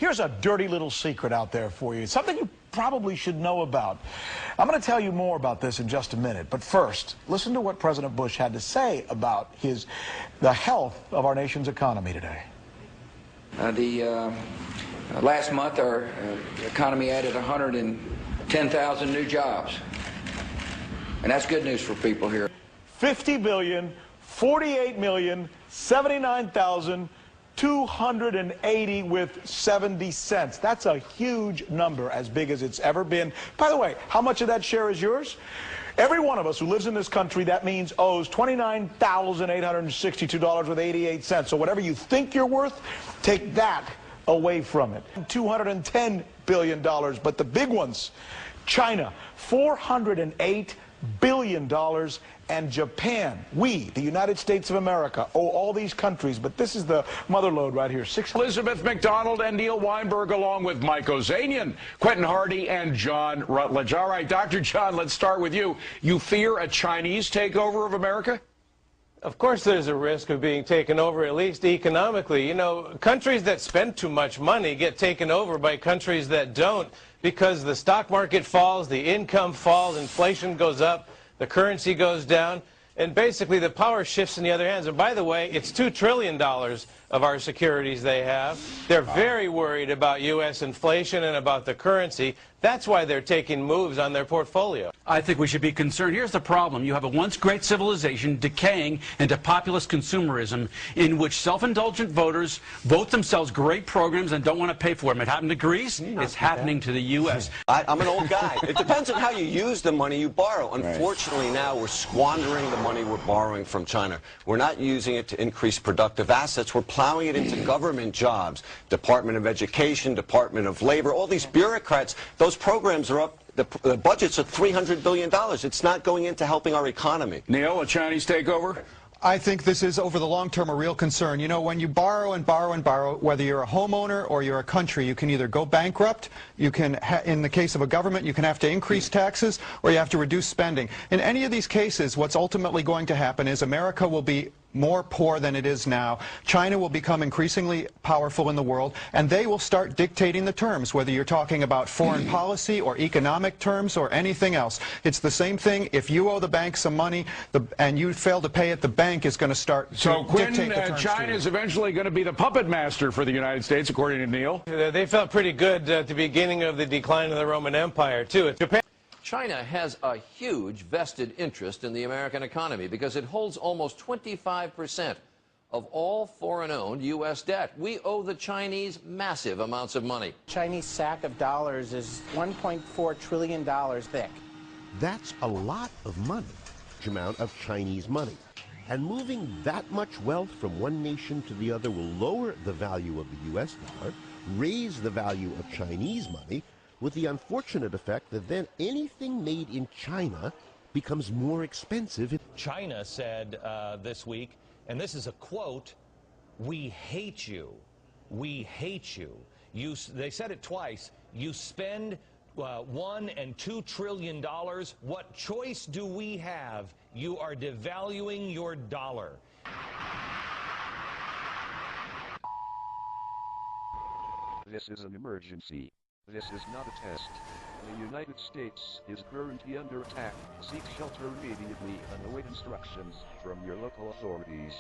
Here's a dirty little secret out there for you, something you probably should know about. I'm going to tell you more about this in just a minute, but first, listen to what President Bush had to say about the health of our nation's economy today. Last month, our economy added 110,000 new jobs, and that's good news for people here. 50 billion, 48 million, 79,280 with 70 cents. That's a huge number, as big as it's ever been. By the way, how much of that share is yours? Every one of us who lives in this country, that means owes $29,862 with 88 cents. So whatever you think you're worth, take that away from it. $210 billion, but the big ones, China, $408 billion, and Japan, we, the United States of America, owe all these countries, but this is the mother lode right here. Elizabeth McDonald and Neil Weinberg, along with Mike Ozanian, Quentin Hardy, and John Rutledge. All right, Dr. John, let's start with you. You fear a Chinese takeover of America? Of course there's a risk of being taken over, at least economically. You know, countries that spend too much money get taken over by countries that don't, because the stock market falls, the income falls, inflation goes up, the currency goes down, and basically the power shifts in the other hands. And by the way, it's $2 trillion of our securities they have. They're very worried about U.S. inflation and about the currency. That's why they're taking moves on their portfolio. I think we should be concerned. Here's the problem. You have a once great civilization decaying into populist consumerism in which self-indulgent voters vote themselves great programs and don't want to pay for them. It happened to Greece. It's happening to the U.S. I'm an old guy. It depends on how you use the money you borrow. Unfortunately, now we're squandering the money we're borrowing from China. We're not using it to increase productive assets. We're plowing it into government jobs, Department of Education, Department of Labor, all these bureaucrats. Those programs are up. The budgets are $300 billion. It's not going into helping our economy. Neil, a Chinese takeover? I think this is, over the long term, a real concern. You know, when you borrow and borrow and borrow, whether you're a homeowner or you're a country, you can either go bankrupt, you can, in the case of a government, you can have to increase taxes, or you have to reduce spending. In any of these cases, what's ultimately going to happen is America will be more poor than it is now. China will become increasingly powerful in the world, and they will start dictating the terms, whether you're talking about foreign policy or economic terms or anything else. It's the same thing. If you owe the bank some money and you fail to pay it, the bank is going to start to dictate the terms. So China is eventually going to be the puppet master for the United States, according to Neil. They felt pretty good at the beginning of the decline of the Roman Empire, too. Japan. China has a huge vested interest in the American economy because it holds almost 25% of all foreign-owned U.S. debt. We owe the Chinese massive amounts of money. Chinese sack of dollars is $1.4 trillion thick. That's a lot of money, amount of Chinese money. And moving that much wealth from one nation to the other will lower the value of the U.S. dollar, raise the value of Chinese money, with the unfortunate effect that then anything made in China becomes more expensive. China said this week, and this is a quote, "We hate you. We hate you." They said it twice. You spend $1 and $2 trillion. What choice do we have? You are devaluing your dollar. This is an emergency. This is not a test. The United States is currently under attack. Seek shelter immediately and await instructions from your local authorities.